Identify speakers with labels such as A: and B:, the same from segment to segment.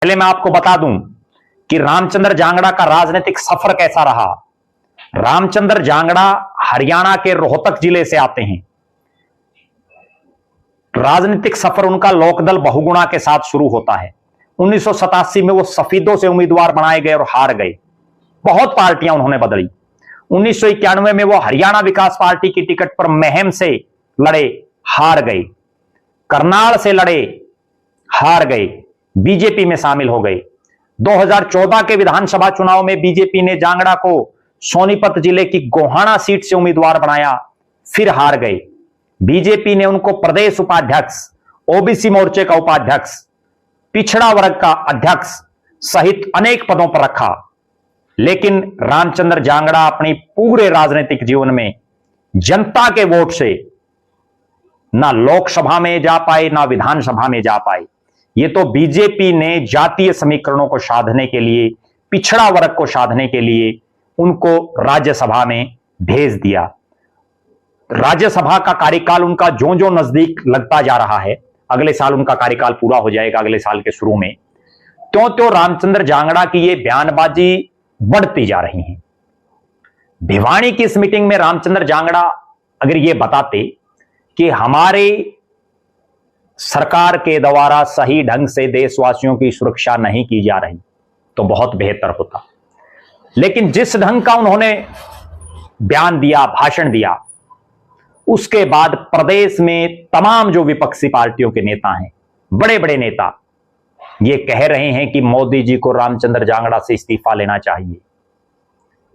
A: पहले मैं आपको बता दूं कि रामचंद्र जांगड़ा का राजनीतिक सफर कैसा रहा। रामचंद्र जांगड़ा हरियाणा के रोहतक जिले से आते हैं। राजनीतिक सफर उनका लोकदल बहुगुणा के साथ शुरू होता है। 1987 में वो सफीदों से उम्मीदवार बनाए गए और हार गए। बहुत पार्टियां उन्होंने बदली। 1991 में वो हरियाणा विकास पार्टी की टिकट पर महम से लड़े, हार गए। करनाल से लड़े, हार गए, बीजेपी में शामिल हो गए। 2014 के विधानसभा चुनाव में बीजेपी ने जांगड़ा को सोनीपत जिले की गोहाना सीट से उम्मीदवार बनाया, फिर हार गए। बीजेपी ने उनको प्रदेश उपाध्यक्ष, ओबीसी मोर्चे का उपाध्यक्ष, पिछड़ा वर्ग का अध्यक्ष सहित अनेक पदों पर रखा। लेकिन रामचंद्र जांगड़ा अपनी पूरे राजनीतिक जीवन में जनता के वोट से ना लोकसभा में जा पाए, ना विधानसभा में जा पाए। ये तो बीजेपी ने जातीय समीकरणों को साधने के लिए, पिछड़ा वर्ग को साधने के लिए उनको राज्यसभा में भेज दिया। राज्यसभा का कार्यकाल उनका ज्यों ज्यों नजदीक लगता जा रहा है, अगले साल उनका कार्यकाल पूरा हो जाएगा, अगले साल के शुरू में, त्यों त्यों रामचंद्र जांगड़ा की ये बयानबाजी बढ़ती जा रही है। भिवानी की इस मीटिंग में रामचंद्र जांगड़ा अगर ये बताते कि हमारे सरकार के द्वारा सही ढंग से देशवासियों की सुरक्षा नहीं की जा रही तो बहुत बेहतर होता। लेकिन जिस ढंग का उन्होंने बयान दिया, भाषण दिया, उसके बाद प्रदेश में तमाम जो विपक्षी पार्टियों के नेता हैं, बड़े बड़े नेता, ये कह रहे हैं कि मोदी जी को रामचंद्र जांगड़ा से इस्तीफा लेना चाहिए।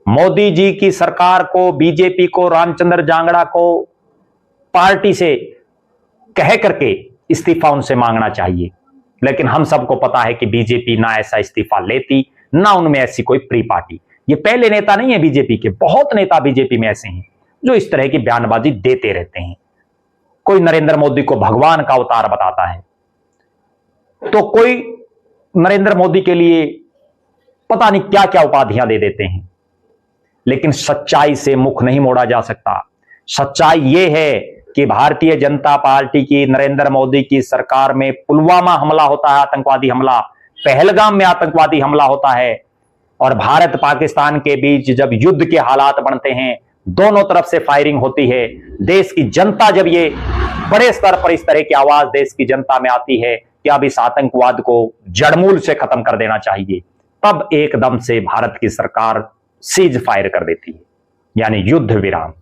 A: मोदी जी की सरकार को, बीजेपी को, रामचंद्र जांगड़ा को पार्टी से कह करके इस्तीफा उनसे मांगना चाहिए। लेकिन हम सबको पता है कि बीजेपी ना ऐसा इस्तीफा लेती, ना उनमें ऐसी कोई प्री पार्टी। ये पहले नेता नहीं है बीजेपी के, बहुत नेता बीजेपी में ऐसे हैं जो इस तरह की बयानबाजी देते रहते हैं। कोई नरेंद्र मोदी को भगवान का अवतार बताता है, तो कोई नरेंद्र मोदी के लिए पता नहीं क्या क्या उपाधियां दे देते हैं। लेकिन सच्चाई से मुख नहीं मोड़ा जा सकता। सच्चाई यह है कि भारतीय जनता पार्टी की, नरेंद्र मोदी की सरकार में पुलवामा हमला होता है, आतंकवादी हमला, पहलगाम में आतंकवादी हमला होता है, और भारत पाकिस्तान के बीच जब युद्ध के हालात बनते हैं, दोनों तरफ से फायरिंग होती है, देश की जनता जब ये बड़े स्तर पर इस तरह की आवाज देश की जनता में आती है कि अब इस आतंकवाद को जड़मूल से खत्म कर देना चाहिए, तब एकदम से भारत की सरकार सीज फायर कर देती है, यानी युद्ध विराम।